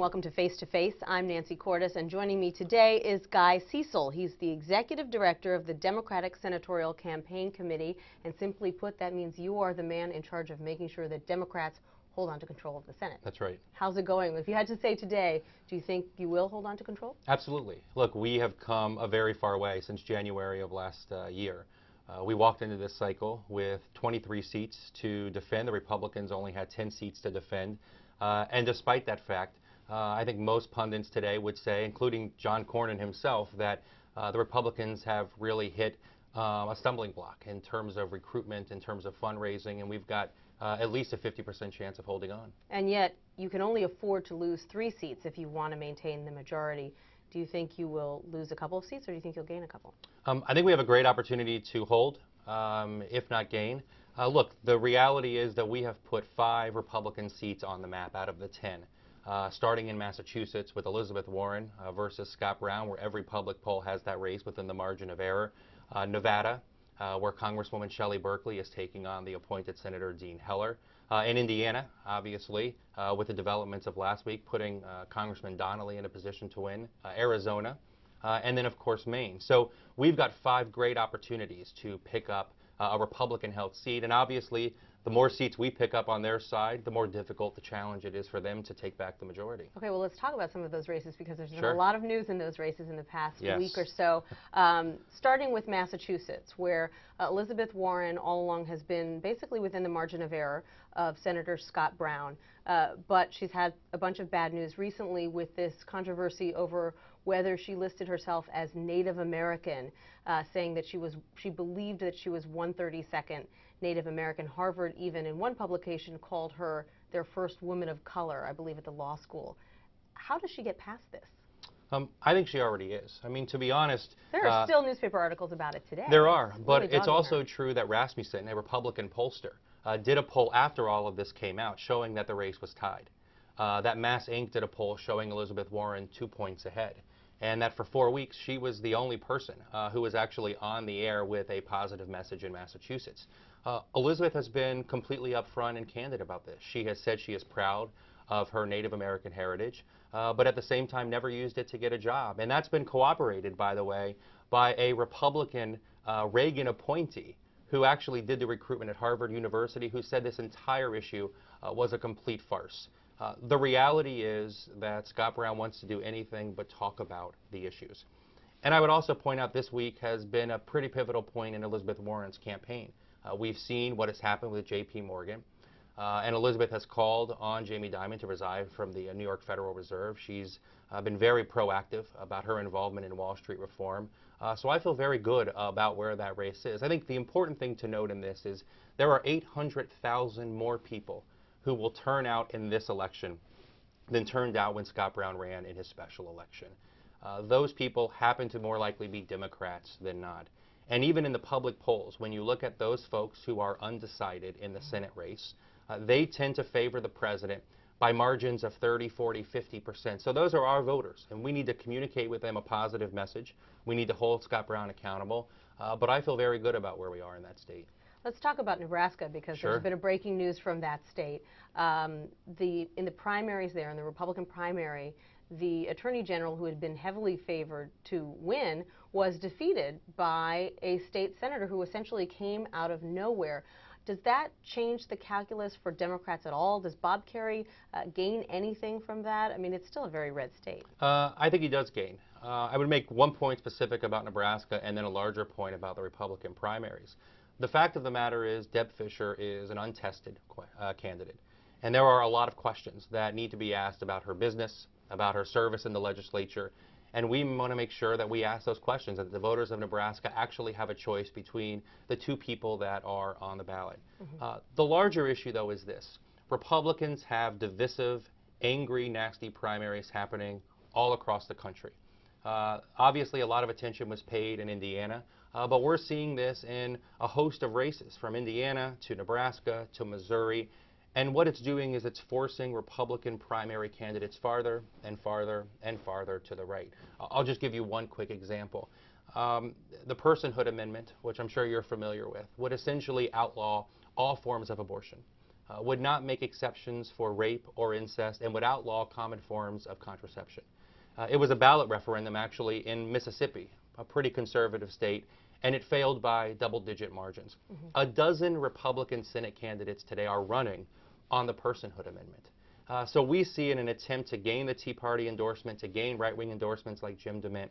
welcome to Face to Face. I'm Nancy Cordes, and joining me today is Guy Cecil. He's the Executive Director of the Democratic Senatorial Campaign Committee, and simply put, that means you are the man in charge of making sure that Democrats hold on to control of the Senate. That's right. How's it going? If you had to say today, do you think you will hold on to control? Absolutely. Look, we have come a very far way since January of last year. We walked into this cycle with 23 seats to defend. The Republicans only had 10 seats to defend. And despite that fact, I think most pundits today would say, including John Cornyn himself, that the Republicans have really hit a stumbling block in terms of recruitment, in terms of fundraising, and we've got at least a 50% chance of holding on. And yet, you can only afford to lose 3 seats if you want to maintain the majority. Do you think you will lose a couple of seats, or do you think you'll gain a couple? I think we have a great opportunity to hold, if not gain. Look, the reality is that we have put 5 Republican seats on the map out of the 10. Starting in Massachusetts with Elizabeth Warren versus Scott Brown, where every public poll has that race within the margin of error. Nevada, where Congresswoman Shelley Berkley is taking on the appointed Senator Dean Heller. In Indiana, obviously, with the developments of last week, putting Congressman Donnelly in a position to win. Arizona, and then, of course, Maine. So we've got 5 great opportunities to pick up a Republican-held seat, and obviously, the more seats we pick up on their side, the more difficult the challenge it is for them to take back the majority. Okay, well, let's talk about some of those races, because there's been Sure. a lot of news in those races in the past Yes. week or so. Starting with Massachusetts, where Elizabeth Warren all along has been basically within the margin of error of Senator Scott Brown, but she's had a bunch of bad news recently with this controversy over whether she listed herself as Native American, saying that she believed that she was 132nd Native American. Harvard even in one publication called her their first woman of color, I believe, at the law school. How does she get past this? I think she already is. I mean, to be honest, there are still newspaper articles about it today. There are, but really it's also her. true that Rasmussen, a Republican pollster, did a poll after all of this came out showing that the race was tied. That Mass Inc. did a poll showing Elizabeth Warren 2 points ahead, and that for 4 weeks she was the only person who was actually on the air with a positive message in Massachusetts. Elizabeth has been completely upfront and candid about this. She has said she is proud of her Native American heritage, but at the same time never used it to get a job. And that's been corroborated, by the way, by a Republican Reagan appointee who actually did the recruitment at Harvard University, who said this entire issue was a complete farce. The reality is that Scott Brown wants to do anything but talk about the issues. And I would also point out this week has been a pretty pivotal point in Elizabeth Warren's campaign. We've seen what has happened with J.P. Morgan, and Elizabeth has called on Jamie Dimon to resign from the New York Federal Reserve. She's been very proactive about her involvement in Wall Street reform. So I feel very good about where that race is. I think the important thing to note in this is there are 800,000 more people who will turn out in this election than turned out when Scott Brown ran in his special election. Those people happen to more likely be Democrats than not. And even in the public polls, when you look at those folks who are undecided in the Senate race, they tend to favor the president by margins of 30, 40, 50%. So those are our voters, and we need to communicate with them a positive message. We need to hold Scott Brown accountable. But I feel very good about where we are in that state. Let's talk about Nebraska, because Sure. There's been a breaking news from that state. In the primaries there, in the Republican primary, the Attorney General, who had been heavily favored to win, was defeated by a state senator who essentially came out of nowhere. Does that change the calculus for Democrats at all? Does Bob Kerrey gain anything from that? I mean, it's still a very red state. I think he does gain. I would make one point specific about Nebraska and then a larger point about the Republican primaries. The fact of the matter is Deb Fischer is an untested candidate. And there are a lot of questions that need to be asked about her business, about her service in the legislature. And we want to make sure that we ask those questions, that the voters of Nebraska actually have a choice between the 2 people that are on the ballot. The larger issue, though, is this. Republicans have divisive, angry, nasty primaries happening all across the country. Obviously, a lot of attention was paid in Indiana, but we're seeing this in a host of races, from Indiana to Nebraska to Missouri. And what it's doing is it's forcing Republican primary candidates farther and farther and farther to the right. I'll just give you one quick example. The Personhood Amendment, which I'm sure you're familiar with, would essentially outlaw all forms of abortion. would not make exceptions for rape or incest and would outlaw common forms of contraception. It was a ballot referendum, actually, in Mississippi, a pretty conservative state, and it failed by double-digit margins. A dozen Republican Senate candidates today are running on the Personhood Amendment. So we see in an attempt to gain the Tea Party endorsement, to gain right-wing endorsements like Jim DeMint,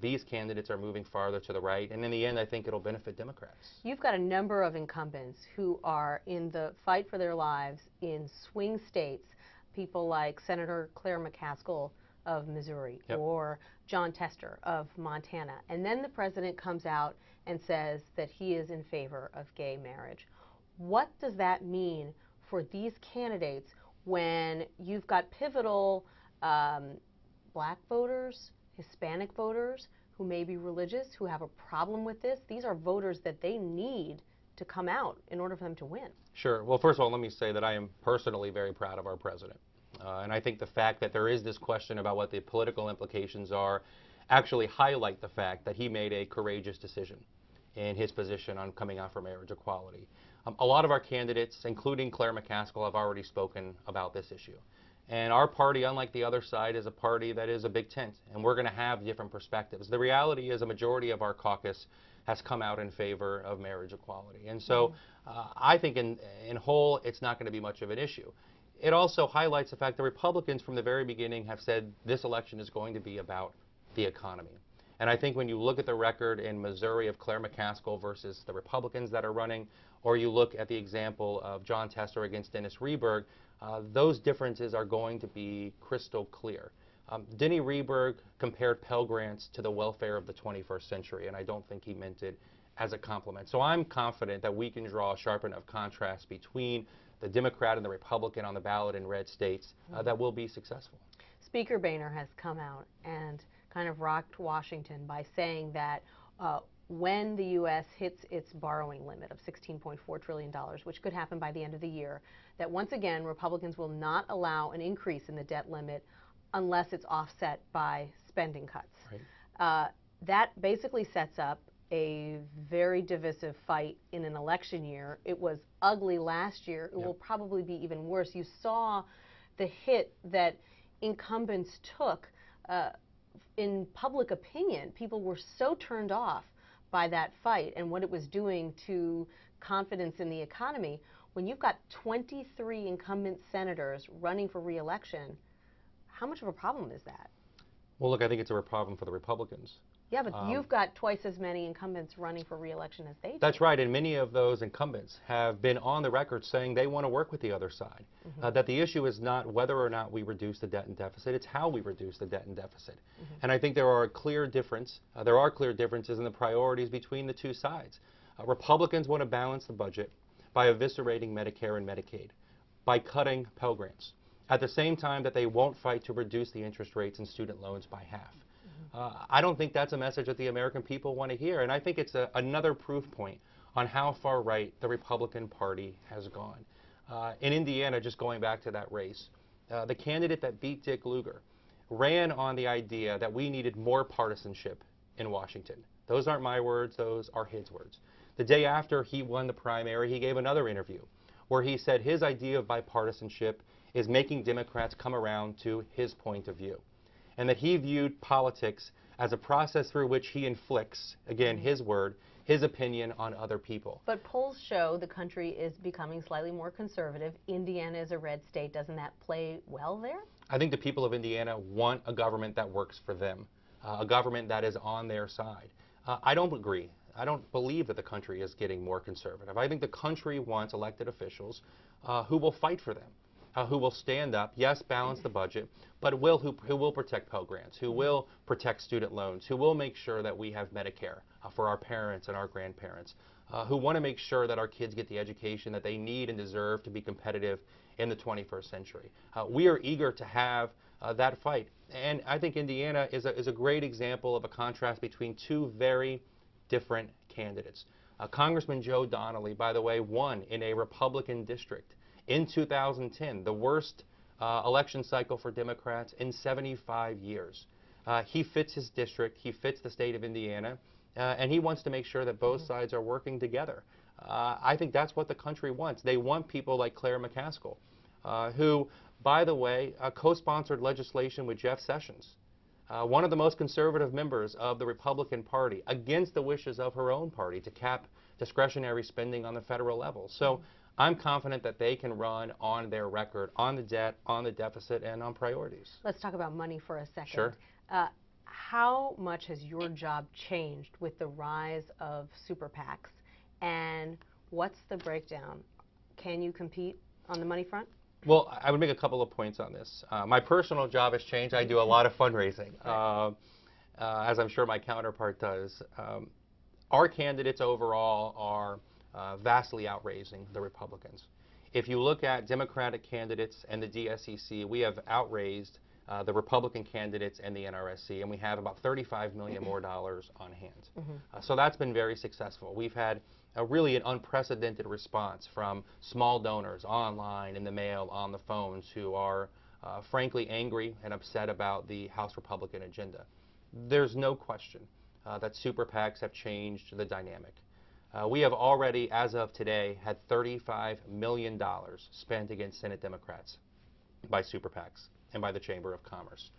these candidates are moving farther to the right, and in the end, I think it'll benefit Democrats. You've got a number of incumbents who are in the fight for their lives in swing states, people like Senator Claire McCaskill of Missouri, Yep. or John Tester of Montana. And then the president comes out and says that he is in favor of gay marriage. What does that mean for these candidates when you've got pivotal black voters, Hispanic voters who may be religious, who have a problem with this? These are voters that they need to come out in order for them to win. Sure. Well, first of all, let me say that I am personally very proud of our president. And I think the fact that there is this question about what the political implications are actually highlight the fact that he made a courageous decision in his position on coming out for marriage equality. A lot of our candidates, including Claire McCaskill, have already spoken about this issue. And our party, unlike the other side, is a party that is a big tent, and we're going to have different perspectives. The reality is a majority of our caucus has come out in favor of marriage equality. And so I think in whole, it's not going to be much of an issue. It also highlights the fact that Republicans from the very beginning have said this election is going to be about the economy. And I think when you look at the record in Missouri of Claire McCaskill versus the Republicans that are running, or you look at the example of John Tester against Dennis Rehberg, those differences are going to be crystal clear. Denny Rehberg compared Pell Grants to the welfare of the 21st century, and I don't think he meant it as a compliment. So I'm confident that we can draw a sharp enough contrast between the Democrat and the Republican on the ballot in red states that will be successful. Speaker Boehner has come out and kind of rocked Washington by saying that when the U.S. hits its borrowing limit of $16.4 trillion, which could happen by the end of the year, that once again Republicans will not allow an increase in the debt limit unless it's offset by spending cuts. Right. That basically sets up a very divisive fight in an election year. It was ugly last year. It will probably be even worse. You saw the hit that incumbents took in public opinion. People were so turned off by that fight and what it was doing to confidence in the economy. When you've got 23 incumbent senators running for re-election, how much of a problem is that? Well, look, I think it's a problem for the Republicans. Yeah, but you've got twice as many incumbents running for re-election as they do. That's right, and many of those incumbents have been on the record saying they want to work with the other side. That the issue is not whether or not we reduce the debt and deficit, it's how we reduce the debt and deficit. And I think there are clear differences in the priorities between the two sides. Republicans want to balance the budget by eviscerating Medicare and Medicaid, by cutting Pell Grants, at the same time that they won't fight to reduce the interest rates in student loans by half. I don't think that's a message that the American people want to hear, and I think it's another proof point on how far right the Republican Party has gone. In Indiana, just going back to that race, the candidate that beat Dick Lugar ran on the idea that we needed more partisanship in Washington. Those aren't my words, those are his words. The day after he won the primary, he gave another interview where he said his idea of bipartisanship is making Democrats come around to his point of view, and that he viewed politics as a process through which he inflicts, again, his word, his opinion on other people. But polls show the country is becoming slightly more conservative. Indiana is a red state. Doesn't that play well there? I think the people of Indiana want a government that works for them, a government that is on their side. I don't agree. I don't believe that the country is getting more conservative. I think the country wants elected officials who will fight for them. Who will stand up, yes, balance the budget, but who will protect Pell Grants, who will protect student loans, who will make sure that we have Medicare for our parents and our grandparents, who want to make sure that our kids get the education that they need and deserve to be competitive in the 21st century. We are eager to have that fight, and I think Indiana is a great example of a contrast between two very different candidates. Congressman Joe Donnelly, by the way, won in a Republican district in 2010, the worst election cycle for Democrats in 75 years. He fits his district, he fits the state of Indiana, and he wants to make sure that both sides are working together. I think that's what the country wants. They want people like Claire McCaskill, who, by the way, co-sponsored legislation with Jeff Sessions, one of the most conservative members of the Republican Party, against the wishes of her own party to cap discretionary spending on the federal level. So I'm confident that they can run on their record, on the debt, on the deficit, and on priorities. Let's talk about money for a second. Sure. How much has your job changed with the rise of super PACs, and what's the breakdown? Can you compete on the money front? Well, I would make a couple of points on this. My personal job has changed. I do a lot of fundraising, as I'm sure my counterpart does. Our candidates overall are vastly outraising the Republicans. If you look at Democratic candidates and the DSCC, we have outraised the Republican candidates and the NRSC, and we have about $35 million more on hand. So that's been very successful. We've had really an unprecedented response from small donors online, in the mail, on the phones, who are frankly angry and upset about the House Republican agenda. There's no question that super PACs have changed the dynamic. We have already, as of today, had $35 million spent against Senate Democrats by super PACs and by the Chamber of Commerce.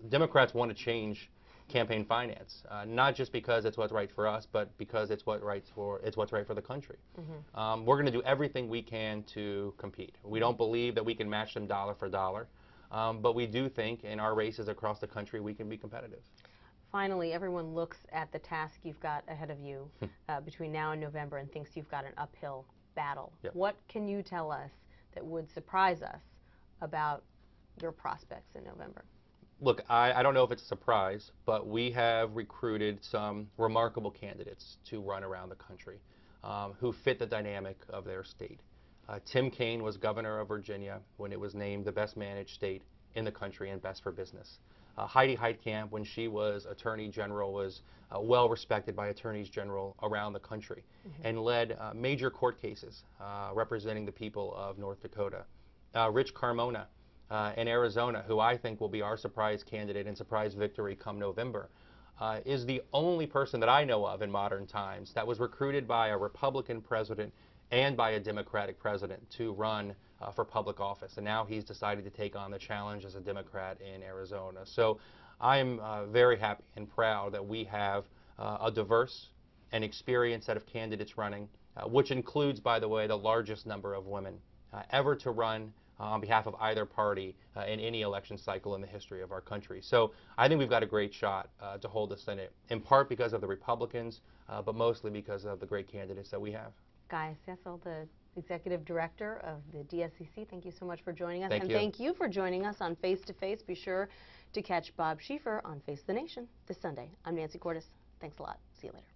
Democrats want to change campaign finance, not just because it's what's right for us, but because it's what's right for the country. We're going to do everything we can to compete. We don't believe that we can match them dollar for dollar, but we do think in our races across the country we can be competitive. Finally, everyone looks at the task you've got ahead of you between now and November and thinks you've got an uphill battle. Yep. What can you tell us that would surprise us about your prospects in November? Look, I don't know if it's a surprise, but we have recruited some remarkable candidates to run around the country who fit the dynamic of their state. Tim Kaine was governor of Virginia when it was named the best managed state in the country and best for business. Heidi Heitkamp, when she was Attorney General, was well respected by attorneys general around the country and led major court cases representing the people of North Dakota. Rich Carmona in Arizona, who I think will be our surprise candidate and surprise victory come November, is the only person that I know of in modern times that was recruited by a Republican president and by a Democratic president to run for public office. And now he's decided to take on the challenge as a Democrat in Arizona. So I'm very happy and proud that we have a diverse and experienced set of candidates running, which includes, by the way, the largest number of women ever to run on behalf of either party in any election cycle in the history of our country. So I think we've got a great shot to hold the Senate, in part because of the Republicans, but mostly because of the great candidates that we have. Guy Cecil, the Executive Director of the DSCC, thank you so much for joining us. Thank you. Thank you for joining us on Face to Face. Be sure to catch Bob Schieffer on Face the Nation this Sunday. I'm Nancy Cordes. Thanks a lot. See you later.